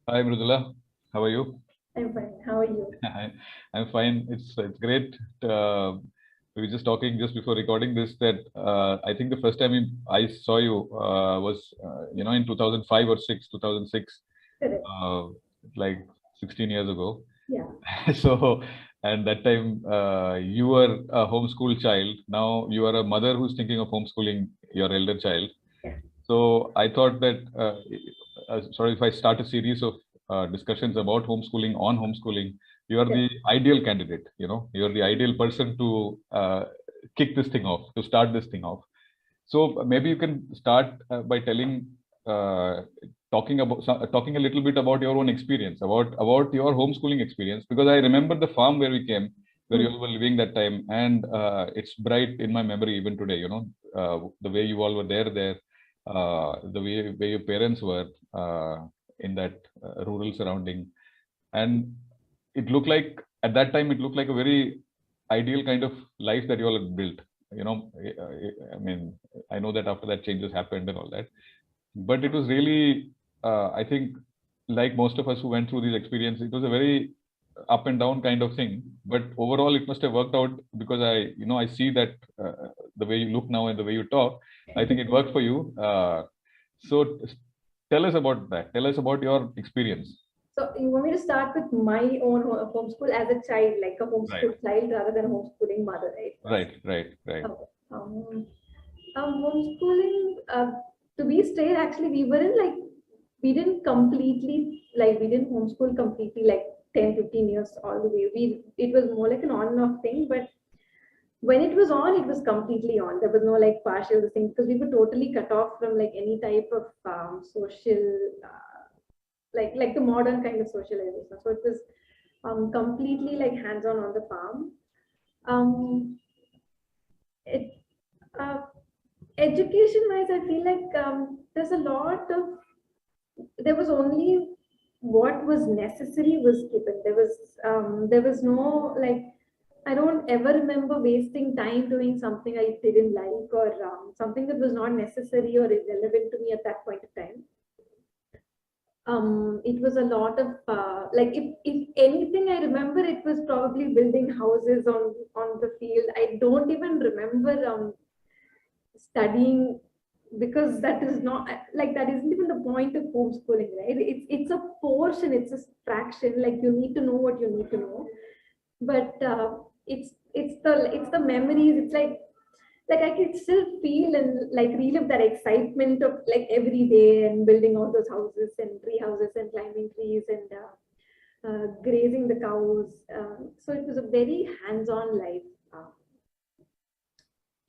Hi Mrudula, how are you? I'm fine. How are you? I'm fine. It's great. We were just talking just before recording this that I think the first time I saw you was in 2005 or 6, 2006, Correct. uh, like 16 years ago. Yeah. So, and that time you were a homeschool child. Now you are a mother who's thinking of homeschooling your elder child. Yeah. So I thought that sort of if I start a series of discussions about homeschooling on homeschooling, you are the Correct. ideal candidate. You're the ideal person to kick this thing off, to start this thing off. So maybe you can start by uh, talking a little bit about your own experience, about your homeschooling experience, because I remember the farm where we came, where you Hmm. all were living that time, and it's bright in my memory even today. The way you all were there, the way your parents were in that rural surrounding, and it looked like at that time it looked like a very ideal kind of life that you all had built. I mean, I know that after that changes happened and all that, but it was really, I think, like most of us who went through these experiences, it was a very up and down kind of thing. But overall, it must have worked out because I see that the way you look now and the way you talk, I think it worked for you. So tell us about that. Tell us about your experience. So you want me to start with my own homeschool as a child, like a Right, homeschool child rather than a homeschooling mother, right? right, right, right, Okay. Homeschooling, to be straight, actually, we didn't completely, we didn't homeschool completely, like 10, 15 years all the way. It was more like an on and off thing, but when it was on, it was completely on. There was no like partial thing because we were totally cut off from like any type of social, like the modern kind of socialization. So it was completely like hands-on on the farm. Um, it uh, Education-wise, I feel like there's a lot of there was only what was necessary was given. There was no like I don't ever remember wasting time doing something I didn't like or something that was not necessary or irrelevant to me at that point of time. It was a lot of like if anything I remember it was probably building houses on the field. I don't even remember studying because that is not like that isn't even the point of homeschooling, right? It's a portion, it's a fraction, like you need to know what you need to know, but it's the memories. It's like I could still feel and like relive that excitement of like every day and building all those houses and tree houses and climbing trees and grazing the cows. So it was a very hands-on life. Uh,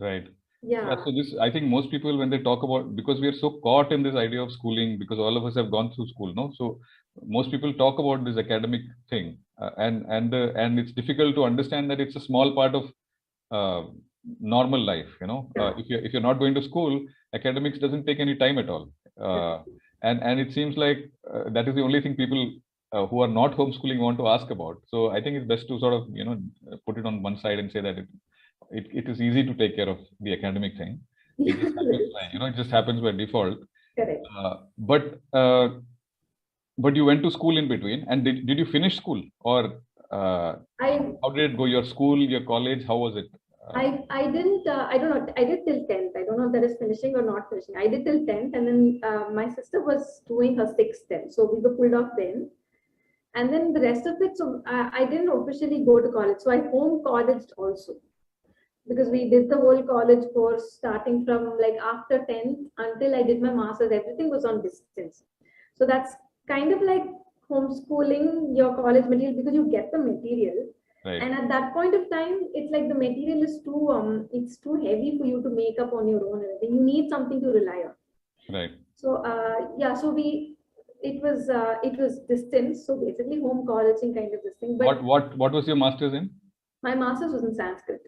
right. Yeah, yeah, so this, I think most people, when they talk about, because we are so caught in this idea of schooling, because all of us have gone through school, no? So most people talk about this academic thing, and it's difficult to understand that it's a small part of uh, normal life. yeah, If you're not going to school, academics doesn't take any time at all, uh, and it seems like that is the only thing people who are not homeschooling want to ask about. So I think it's best to sort of put it on one side and say that it is easy to take care of the academic thing. It just happens by, it just happens by default. correct. Uh, but uh, but you went to school in between, and did you finish school, or I how did it go? Your school, your college, how was it? I didn't I don't know, I did till 10th. I don't know if that is finishing or not finishing. I did till 10th, and then my sister was doing her 6th then, so we were pulled off then. And then the rest of it, so I didn't officially go to college, so I home colleged also because we did the whole college course starting from like after 10th until I did my master's. Everything was on distance, so that's kind of like homeschooling your college material because you get the material, Right, and at that point of time it's like the material is too it's too heavy for you to make up on your own. And you need something to rely on. right. So yeah, so we it was distance, so basically home colleging kind of this thing. But What was your master's in? my master's was in Sanskrit.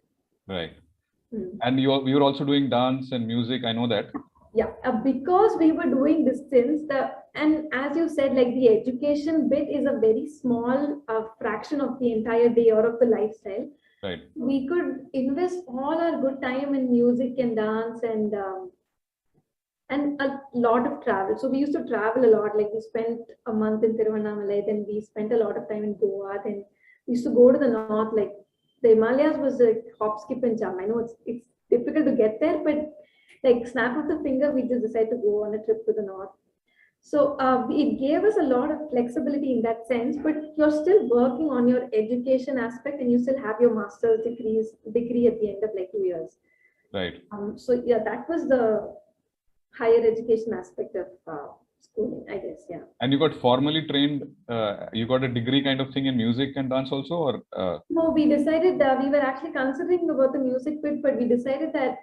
Right. Hmm. And you were also doing dance and music. I know that. Yeah, because we were doing distance, and as you said, like the education bit is a very small fraction of the entire day or of the lifestyle. Right. We could invest all our good time in music and dance and a lot of travel. So we used to travel a lot. Like we spent a month in Tiruvannamalai, then we spent a lot of time in Goa. Then we used to go to the north. Like the Himalayas was a hop, skip, and jump. I know it's difficult to get there, but like snap of the finger, we just decided to go on a trip to the north. So it gave us a lot of flexibility in that sense, but you're still working on your education aspect, and you still have your master's degree at the end of like 2 years. Right. So yeah, that was the higher education aspect of schooling, I guess. Yeah. And you got formally trained, you got a degree kind of thing in music and dance also, or? No, we decided we were actually considering about the music bit, but we decided that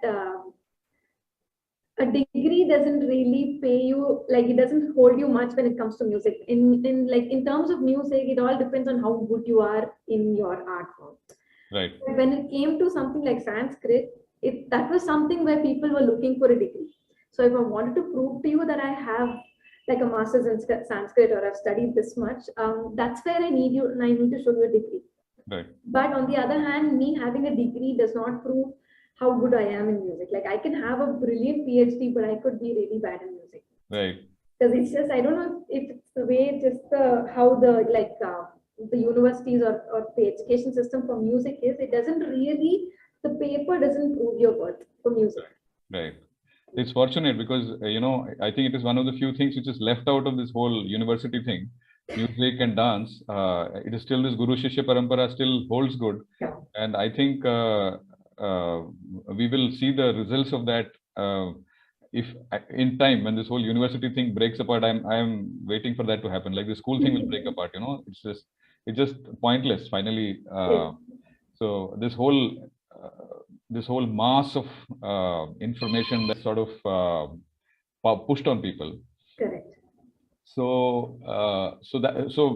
a degree doesn't really pay you, like it doesn't hold you much when it comes to music. In terms of music, it all depends on how good you are in your art form. Right. But when it came to something like Sanskrit, that was something where people were looking for a degree. So if I wanted to prove to you that I have like a master's in Sanskrit or I've studied this much, that's where I need to show you a degree. Right. But on the other hand, me having a degree does not prove how good I am in music. Like I can have a brilliant PhD, but I could be really bad in music. Right. Because it's just, I don't know if it's the way, just how the universities or the education system for music is. It doesn't really, the paper doesn't prove your worth for music. Right. It's fortunate because, I think it is one of the few things which is left out of this whole university thing. Music and dance, it is still this Guru Shishya Parampara still holds good. Yeah. And I think we will see the results of that if in time when this whole university thing breaks apart. I'm waiting for that to happen. Like the school thing will break apart, it's just pointless finally. So this whole mass of information that sort of pushed on people. Correct. So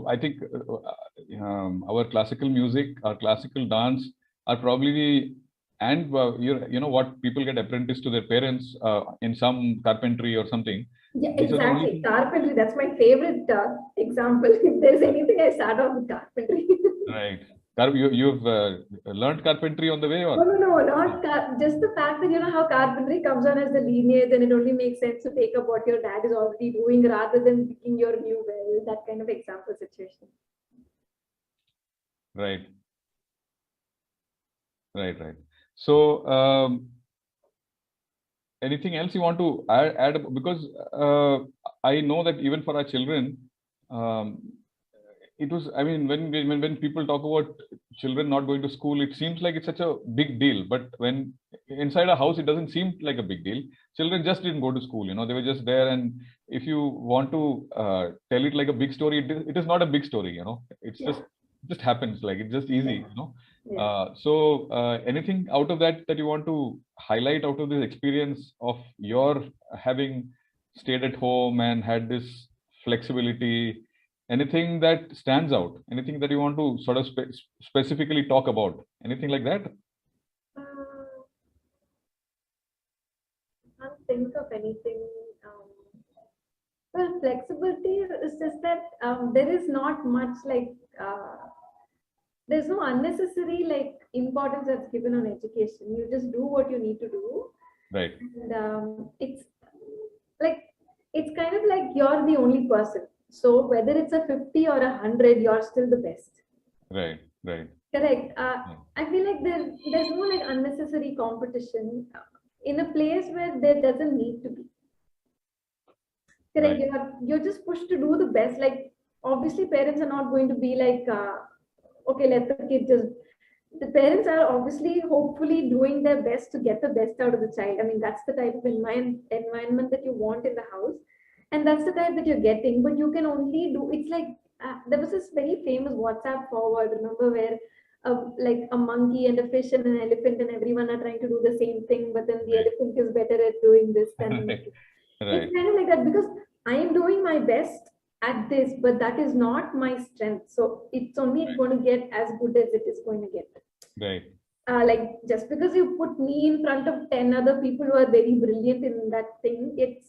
I think our classical music, our classical dance are probably, and what people get apprenticed to their parents in some carpentry or something. Yeah, exactly. Carpentry, that's my favorite example. If there's anything, I start off with carpentry. Right. You've learned carpentry on the way, or? No, not just the fact that you know how carpentry comes on as the lineage, and it only makes sense to take up what your dad is already doing rather than picking your new well. That kind of example situation. Right. So, anything else you want to add? Because I know that even for our children, it was, I mean, when people talk about children not going to school, it seems like it's such a big deal. But when inside a house, it doesn't seem like a big deal. Children just didn't go to school, they were just there. And if you want to tell it like a big story, it is not a big story, it's just happens, like it's just easy, So anything out of that you want to highlight out of this experience of your having stayed at home and had this flexibility? Anything that stands out? Anything that you want to sort of specifically talk about? Anything like that? I can't think of anything. Well, flexibility is just that there is not much like there's no unnecessary like importance that's given on education. You just do what you need to do. Right. And it's kind of like you're the only person. So whether it's a 50 or 100, you're still the best. Right. Correct. I feel like there's no like unnecessary competition in a place where there doesn't need to be. Correct. Right. You're just pushed to do the best. Like obviously parents are not going to be like, okay, let the kid just. The parents are obviously hopefully doing their best to get the best out of the child. I mean, that's the type of environment that you want in the house. And that's the type that you're getting, but you can only do, it's like, there was this very famous WhatsApp forward, remember, where like a monkey and a fish and an elephant and everyone are trying to do the same thing, but then the elephant is better at doing this than the monkey. Right. It's kind of like that because I am doing my best at this, but that is not my strength. So it's only going to get as good as it is going to get. Right. Like just because you put me in front of 10 other people who are very brilliant in that thing, it's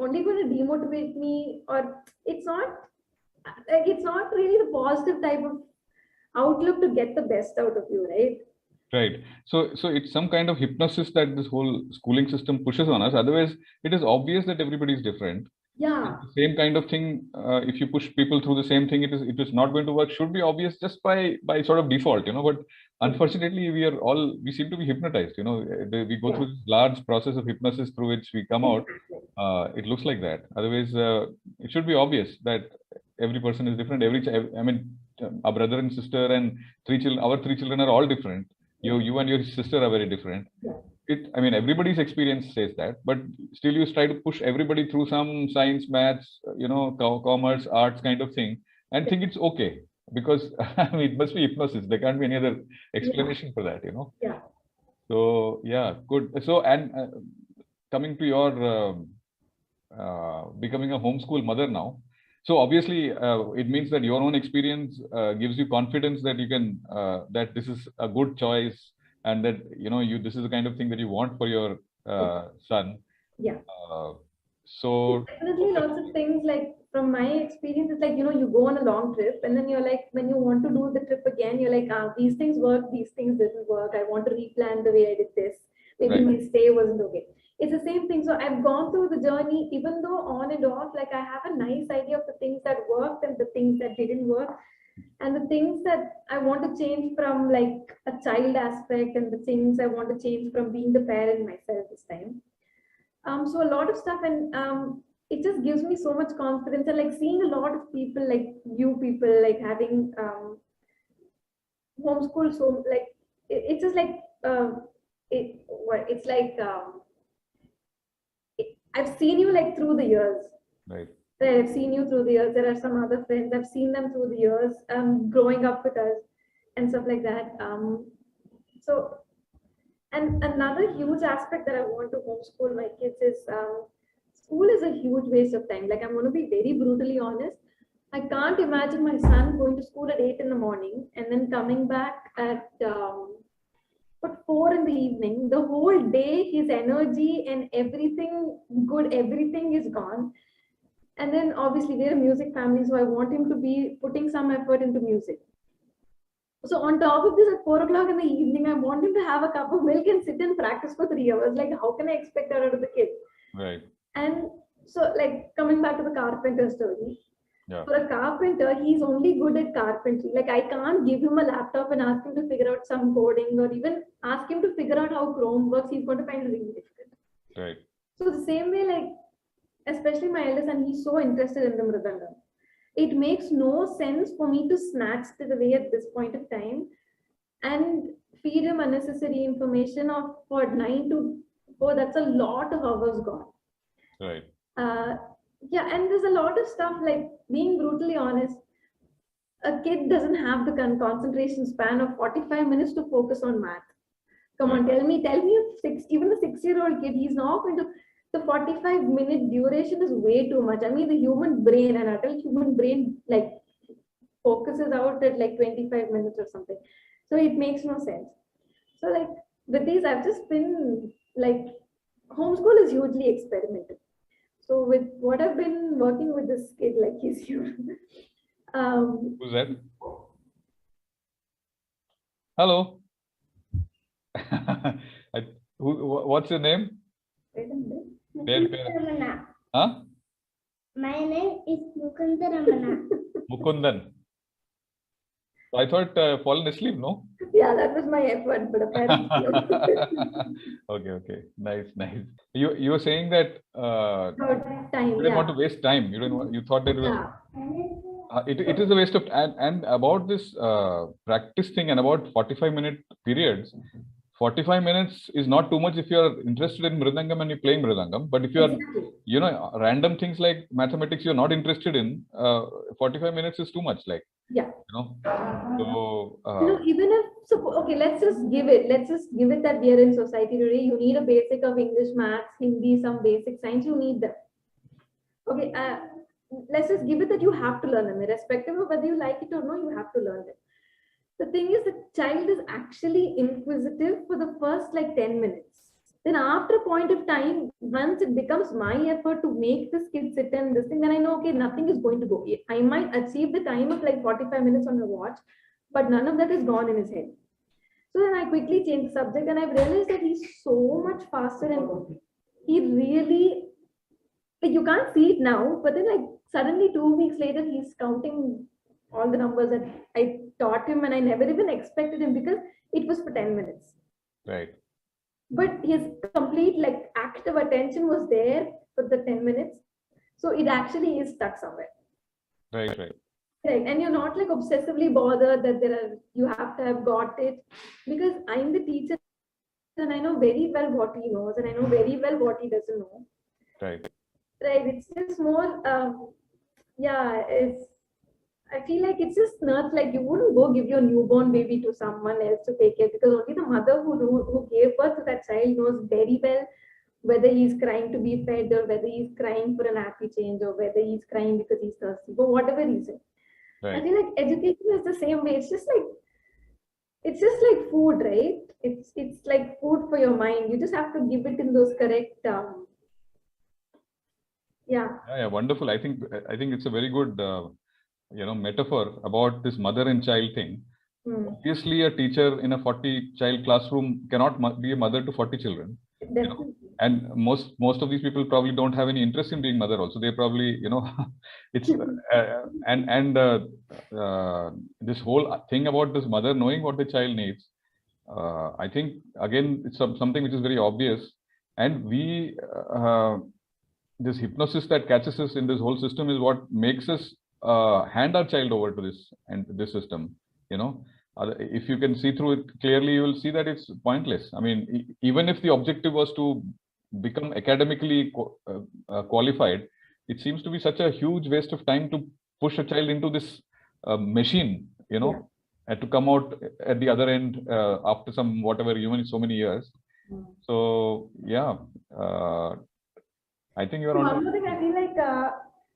only going to demotivate me, or it's not really the positive type of outlook to get the best out of you, right? Right. So it's some kind of hypnosis that this whole schooling system pushes on us. Otherwise, it is obvious that everybody is different. Yeah. The same kind of thing, if you push people through the same thing, it is not going to work. Should be obvious just by sort of default, But unfortunately, we seem to be hypnotized. We go Yeah. through this large process of hypnosis through which we come out. It looks like that. Otherwise, it should be obvious that every person is different. I mean, a brother and sister and three children. Our three children are all different. You and your sister are very different. I mean, everybody's experience says that, but still you try to push everybody through some science, maths, commerce, arts kind of thing, and think it's okay because I mean, it must be hypnosis. There can't be any other explanation for that. Yeah. So yeah, good. So and coming to your becoming a homeschool mother now. So obviously, it means that your own experience gives you confidence that you can that this is a good choice, and that this is the kind of thing that you want for your son. Yeah. So Definitely lots of things, like from my experience, it's like, you go on a long trip and then you're like, when you want to do the trip again, you're like, these things work, these things didn't work. I want to replan the way I did this. Maybe right, my stay wasn't okay. It's the same thing. So I've gone through the journey, even though on and off, like I have a nice idea of the things that worked and the things that didn't work. And the things that I want to change from like a child aspect, and the things I want to change from being the parent myself this time. So a lot of stuff, and it just gives me so much confidence, and like seeing a lot of people, like you people, like having homeschool. So like it's just like it's like I've seen you like through the years. right, Right, I've seen you through the years. There are some other friends. I've seen them through the years, growing up with us and stuff like that. So, and another huge aspect that I want to homeschool my kids is school is a huge waste of time. Like, I'm going to be very brutally honest. I can't imagine my son going to school at 8 in the morning and then coming back at 4 in the evening. The whole day, his energy and everything good, everything is gone. And then obviously we're a music family, so I want him to be putting some effort into music. So on top of this, at 4 o'clock in the evening, I want him to have a cup of milk and sit and practice for 3 hours. Like, how can I expect that out of the kid? right. And so, like, coming back to the carpenter story, Yeah, for a carpenter, he's only good at carpentry. Like, I can't give him a laptop and ask him to figure out some coding, or even ask him to figure out how Chrome works. He's going to find it really difficult. right, So the same way, like, especially my eldest, and he's so interested in the mridangam. It makes no sense for me to snatch it away at this point of time and feed him unnecessary information of for 9 to 4. That's a lot of hours gone. right, Uh, yeah, and there's a lot of stuff, like, being brutally honest, a kid doesn't have the concentration span of 45 minutes to focus on math. Come on, tell me even the 6-year-old kid, he's not going to. The 45-minute duration is way too much. I mean, the human brain, an adult human brain, like, focuses out at like 25 minutes or something. So it makes no sense. So, like, with these, I've just been like, homeschool is hugely experimental. So with what I've been working with this kid, like, he's here. Who's that? Hello. What's your name? Ramana. Huh? My name is Mukunda Ramana. Mukundan. I thought fallen asleep, no? Yeah, that was my effort, but apparently. Okay. Nice. You were saying that About time, you didn't want to waste time. You thought that it is a waste of and about this practice thing, and about 45-minute periods. 45 minutes is not too much if you are interested in mridangam and you're playing mridangam. But if you are, random things like mathematics you're not interested in, 45 minutes is too much. Like, Yeah. So even if okay, let's just give it that we are in society today. You need a basic of English, maths, Hindi, some basic science. You need them. Okay, let's just give it that you have to learn them, irrespective of whether you like it or no. You have to learn them. The thing is, the child is actually inquisitive for the first like 10 minutes. Then after a point of time, once it becomes my effort to make this kid sit and this thing, then I know, okay, nothing is going to go. I might achieve the time of like 45 minutes on the watch, but none of that is gone in his head. So then I quickly changed the subject, and I've realized that he's so much faster, and he really, like, you can't see it now, but then like suddenly 2 weeks later, he's counting all the numbers that I taught him, and I never even expected him because it was for 10 minutes. Right. But his complete like active attention was there for the 10 minutes. So it actually is stuck somewhere. Right. Right. Right. And you're not like obsessively bothered that you have to have got it, because I'm the teacher and I know very well what he knows and I know very well what he doesn't know. Right. Right. It's just more, I feel like it's just not like you wouldn't go give your newborn baby to someone else to take care, because only the mother who gave birth to that child knows very well whether he's crying to be fed or whether he's crying for a nappy change or whether he's crying because he's thirsty, for whatever reason. I Right. feel like education is the same way. It's just like food, right? It's like food for your mind. You just have to give it in those correct yeah. Yeah. Wonderful. I think it's a very good metaphor about this mother and child thing. Obviously, a teacher in a 40-child classroom cannot be a mother to 40 children. Definitely. And most of these people probably don't have any interest in being mother also. They probably, it's this whole thing about this mother knowing what the child needs. I think again it's something which is very obvious, and we this hypnosis that catches us in this whole system is what makes us hand our child over to this system. If you can see through it clearly, you will see that it's pointless. I mean, even if the objective was to become academically qualified, it seems to be such a huge waste of time to push a child into this machine, and to come out at the other end after so many years. So yeah, I think you're on. One more thing, I feel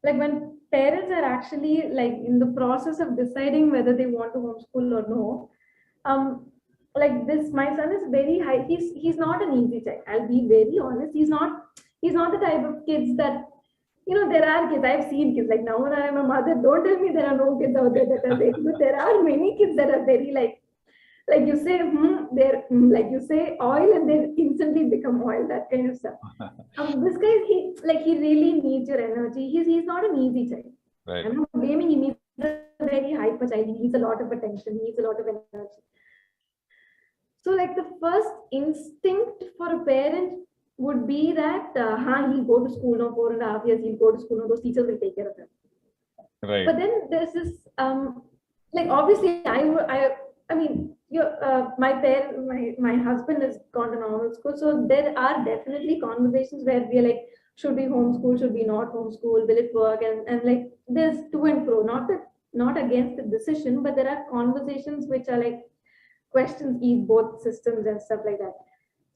like when parents are actually like in the process of deciding whether they want to homeschool or no, like this, my son is very high. He's not an easy child. I'll be very honest. He's not the type of kids that, there are kids. I've seen kids like, now when I'm a mother, don't tell me there are no kids out there that are very good. There are many kids that are very like you say, they're like you say oil and they instantly become oil, that kind of stuff. This guy, he really needs your energy. He's not an easy child. Right. I'm not blaming him. He's a very hyper child. He needs a lot of attention. He needs a lot of energy. So like the first instinct for a parent would be that he'll go to school now 4.5 years. He'll go to school now. Those teachers will take care of him. Right. But then there's this like obviously I mean, my husband has gone to normal school, so there are definitely conversations where we're like, should we homeschool, should we not homeschool, will it work, and like there's to and fro, not against the decision, but there are conversations which are like questions eat both systems and stuff like that.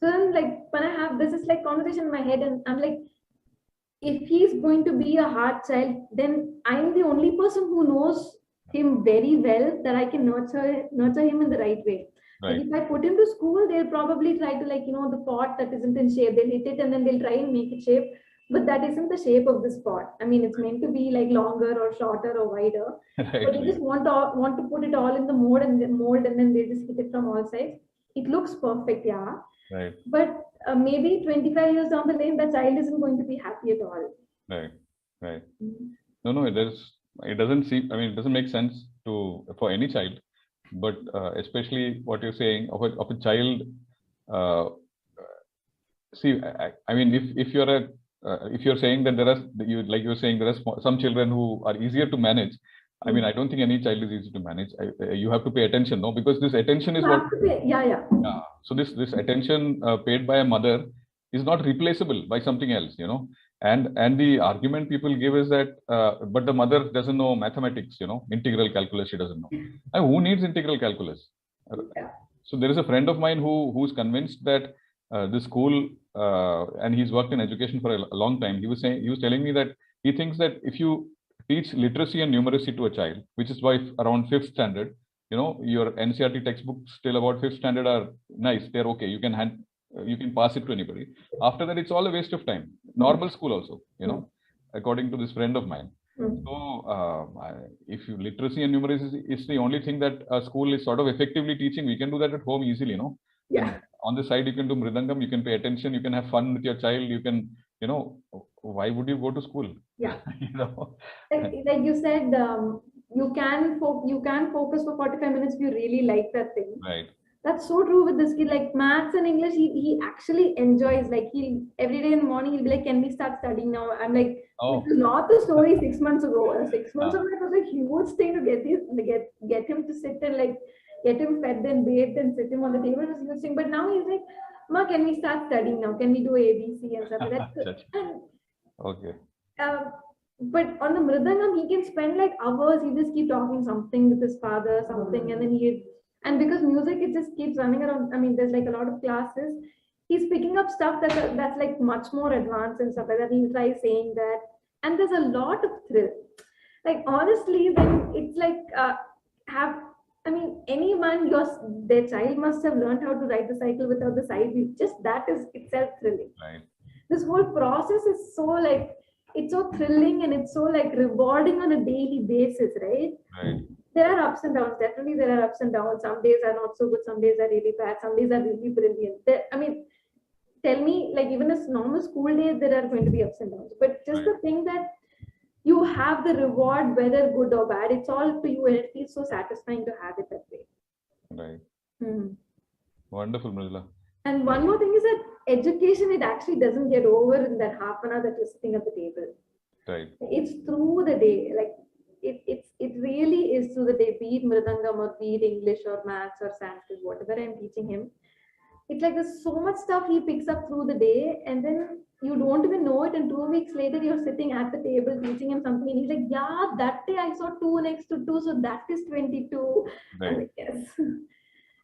So then like when I have this is like conversation in my head, and I'm like, if he's going to be a hard child, then I'm the only person who knows him very well, that I can nurture him in the right way. Right. Like if I put him to school, they'll probably try to the pot that isn't in shape, they'll hit it and then they'll try and make it shape, but that isn't the shape of this pot. I mean, it's meant to be like longer or shorter or wider. Right. But they just want to put it all in the mold and then they just hit it from all sides. It looks perfect, yeah. Right. But maybe 25 years down the lane, the child isn't going to be happy at all. Right. Right. No, it doesn't make sense for any child, but especially what you're saying of a child. See, I mean, if you're saying that you were saying there are some children who are easier to manage. I mean, I don't think any child is easy to manage. You have to pay attention, no, because this attention is what. Yeah. So this attention paid by a mother is not replaceable by something else, And the argument people give is that, but the mother doesn't know mathematics, integral calculus she doesn't know. And who needs integral calculus? Yeah. So there is a friend of mine who's convinced that the school, and he's worked in education for a long time. He was telling me that he thinks that if you teach literacy and numeracy to a child, which is why around 5th standard, your NCERT textbooks till about 5th standard are nice. They're okay. You can pass it to anybody. After that, it's all a waste of time. Normal school also, according to this friend of mine. So if you literacy and numeracy is the only thing that a school is sort of effectively teaching, we can do that at home easily, you know. Yeah. And on the side, you can do mridangam, you can pay attention, you can have fun with your child, you can, you know, why would you go to school? Yeah. You know. Like you said, you can focus for 45 minutes if you really like that thing. Right. That's so true with this kid. Like maths and English, he actually enjoys. Like he every day in the morning he'll be like, "Can we start studying now?" I'm like, Oh. "This is not the story 6 months ago. 6 months Ah. ago it was a huge thing to get him to sit and like get him fed and bathed and sit him on the table. It was a huge thing. But now he's like, "Ma, can we start studying now? Can we do ABC and stuff like that?" And Okay. but on the mridangam, he can spend like hours. He just keep talking something with his father, something, and then and because music, it just keeps running around. I mean, there's like a lot of classes. He's picking up stuff that's like much more advanced and stuff like that. He tries saying that, and there's a lot of thrill. Like honestly, when it's like have. I mean, anyone, their child must have learned how to ride the cycle without the side wheel. Just that is itself thrilling. Right. This whole process is so like it's so thrilling and it's so like rewarding on a daily basis, right? Right. There are ups and downs. Definitely, there are ups and downs. Some days are not so good. Some days are really bad. Some days are really brilliant. I mean, tell me, like even a normal school day, there are going to be ups and downs. But just the thing that you have the reward, whether good or bad, it's all up to you, and it feels so satisfying to have it that way. Right. Hmm. Wonderful, Mrudula. And one more thing is that education, it actually doesn't get over in that half an hour that you're sitting at the table. Right. It's through the day. Like it really is through the day, be it mridangam or be it English or maths or Sanskrit, whatever I'm teaching him. It's like there's so much stuff he picks up through the day, and then you don't even know it. And 2 weeks later, you're sitting at the table teaching him something, and he's like, "Yeah, that day I saw 2 next to 2, so that is 22." Right. I'm like, yes.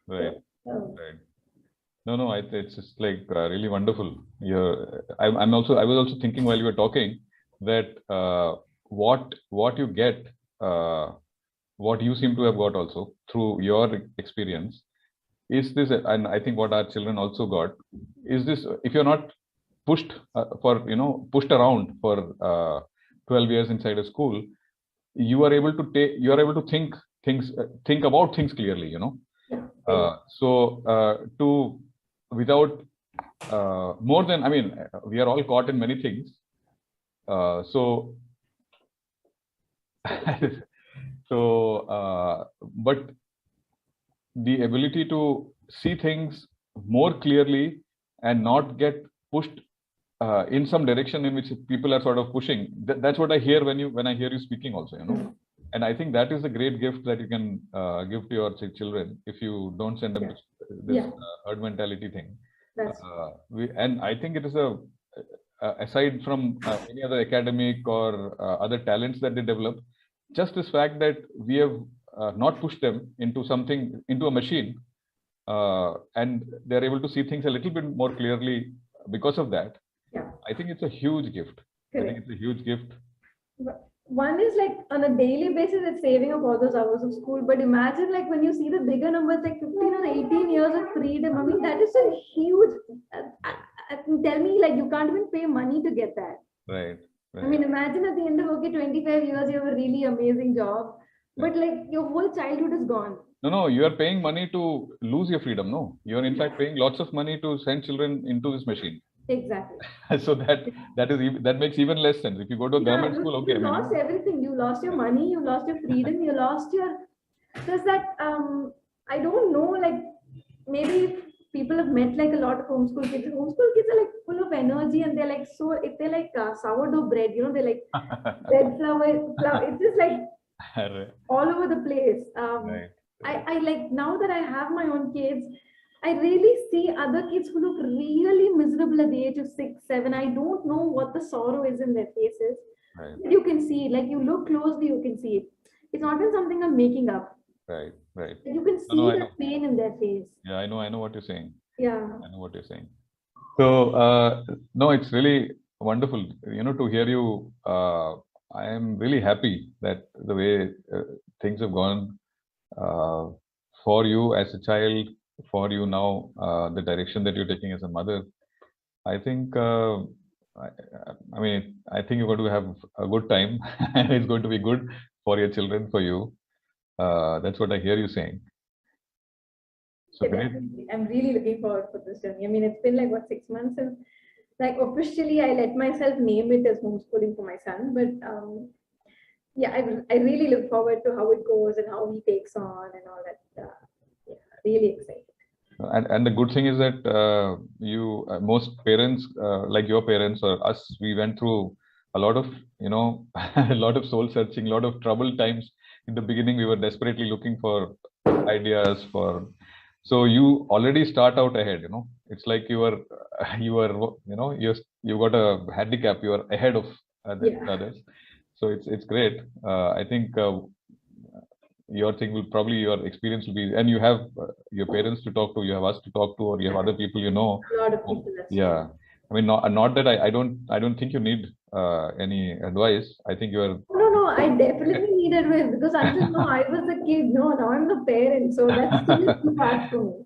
Right. So, Right. No, it's just like really wonderful. I was also thinking while you were talking that what you get, what you seem to have got also through your experience is this, and I think what our children also got is this: if you're not pushed pushed around for 12 years inside a school, you are able to think about things clearly, you know. So without more than, I mean, we are all caught in many things. So but the ability to see things more clearly and not get pushed in some direction in which people are sort of pushing. That's what I hear when I hear you speaking also, you know. And I think that is a great gift that you can give to your children if you don't send them to this herd mentality thing. And I think it is aside from any other academic or other talents that they develop, just this fact that we have not pushed them into a machine, and they're able to see things a little bit more clearly because of that. I think it's a huge gift. I think it's a huge gift. One is like on a daily basis, it's saving up all those hours of school. But imagine like when you see the bigger numbers, like 15 or 18 years of freedom. I mean, that is a huge. Tell me, like you can't even pay money to get that. Right. I mean, imagine at the end of 25 years, you have a really amazing job, but like your whole childhood is gone. No, you are paying money to lose your freedom. No, you are in fact paying lots of money to send children into this machine. Exactly. So that makes even less sense. If you go to a government school, okay. You lost everything. You lost your money. You lost your freedom. You lost your. Just that I don't know. Like maybe people have met like a lot of homeschool kids. Homeschool kids are like full of energy, and they're like so. If they're like sourdough bread, you know, they're like bread flour. It's just like all over the place. I like now that I have my own kids. I really see other kids who look really miserable at the age of 6, 7. I don't know what the sorrow is in their faces. Right. But you can see it. Like you look closely, you can see it. It's not even something I'm making up. Right. You can see the pain in their face. Yeah, I know what you're saying. Yeah. I know what you're saying. So, no, it's really wonderful, you know, to hear you. I am really happy that the way things have gone for you as a child, for you now, the direction that you're taking as a mother. I think I mean, I think you're going to have a good time, and it's going to be good for your children, for you. That's what I hear you saying. So Yeah, definitely. I'm really looking forward for this journey. I mean, it's been like what, 6 months since, like, officially I let myself name it as homeschooling for my son. But yeah, I really look forward to how it goes and how he takes on and all that. Yeah, really excited. And the good thing is that most parents, like your parents or us, we went through a lot of, a lot of soul searching, a lot of troubled times. In the beginning, we were desperately looking for ideas for. So you already start out ahead. It's like you were, you got a handicap. You are ahead of the others. So it's great. I think your experience will be, and you have your parents to talk to, you have us to talk to, or you have other people A lot of people. Yeah, I mean, not that I don't think you need any advice. I think you are. No, I definitely need advice, because until now I was a kid. No, now I'm the parent, so that's still too hard for me.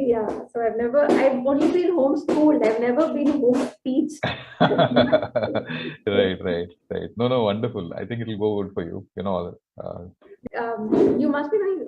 Yeah. So I've only been homeschooled. I've never been home teach. Right. No, wonderful. I think it will go good for you. You must be knowing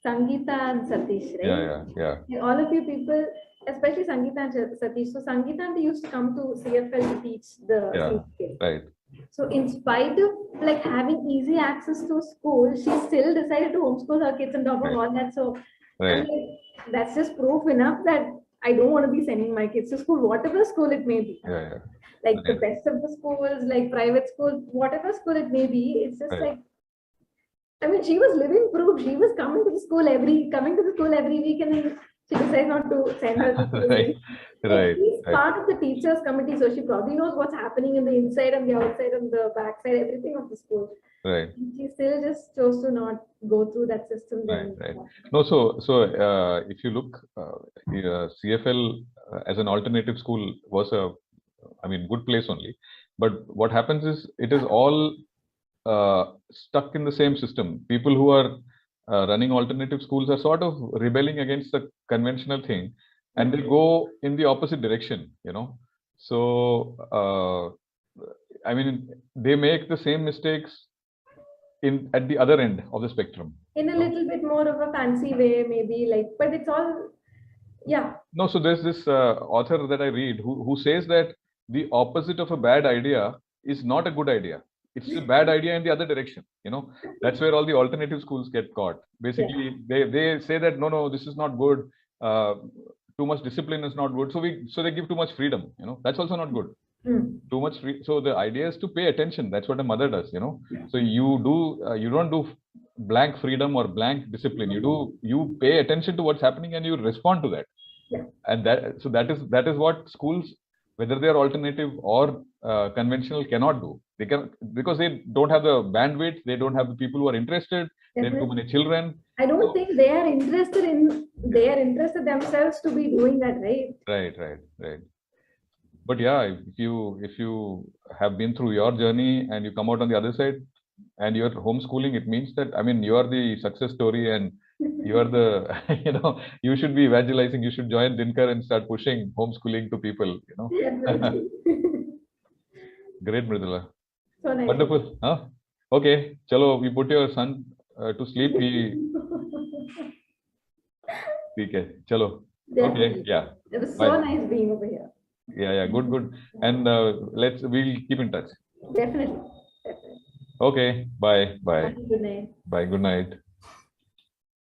Sangeeta and Satish, right? Yeah. All of you people, especially Sangeeta and Satish. So Sangeeta and they used to come to CFL to teach the CFL. Right. So in spite of like having easy access to school, she still decided to homeschool her kids on top of all that. So I mean, that's just proof enough that I don't want to be sending my kids to school, whatever school it may be. Yeah. Like the best of the schools, like private schools, whatever school it may be. It's just like, I mean, she was living proof. She was coming to the school every week, and then she decided not to send her to school. She's part of the teachers committee, so she probably knows what's happening in the inside and the outside and the backside, everything of the school. Right. She still just chose to not go through that system. Right. No, so if you look, CFL as an alternative school was good place only. But what happens is it is all stuck in the same system. People who are running alternative schools are sort of rebelling against the conventional thing, and they go in the opposite direction. So they make the same mistakes at the other end of the spectrum. In a little bit more of a fancy way, maybe, but it's all, No, so there's this author that I read who says that the opposite of a bad idea is not a good idea. It's a bad idea in the other direction. That's where all the alternative schools get caught. Basically, they say that no, this is not good. Too much discipline is not good. So they give too much freedom. That's also not good. Too much free. So the idea is to pay attention. That's what a mother does. So you don't do blank freedom or blank discipline. You pay attention to what's happening and you respond to that. And that is what schools, whether they are alternative or conventional, cannot do. They can, because they don't have the bandwidth, they don't have the people who are interested. They have too many children. I don't think they are interested themselves to be doing that, right? Right. But yeah, if you have been through your journey and you come out on the other side and you're homeschooling, it means that, you are the success story, and you are the, you should be evangelizing. You should join Dinkar and start pushing homeschooling to people, Great, Mrudula. So nice. Wonderful. Okay, chalo, we put your son to sleep. Okay, chalo. Okay, yeah. It was so nice being over here. Yeah, good. And we'll keep in touch. Definitely. Okay, bye. Good night. Bye, good night.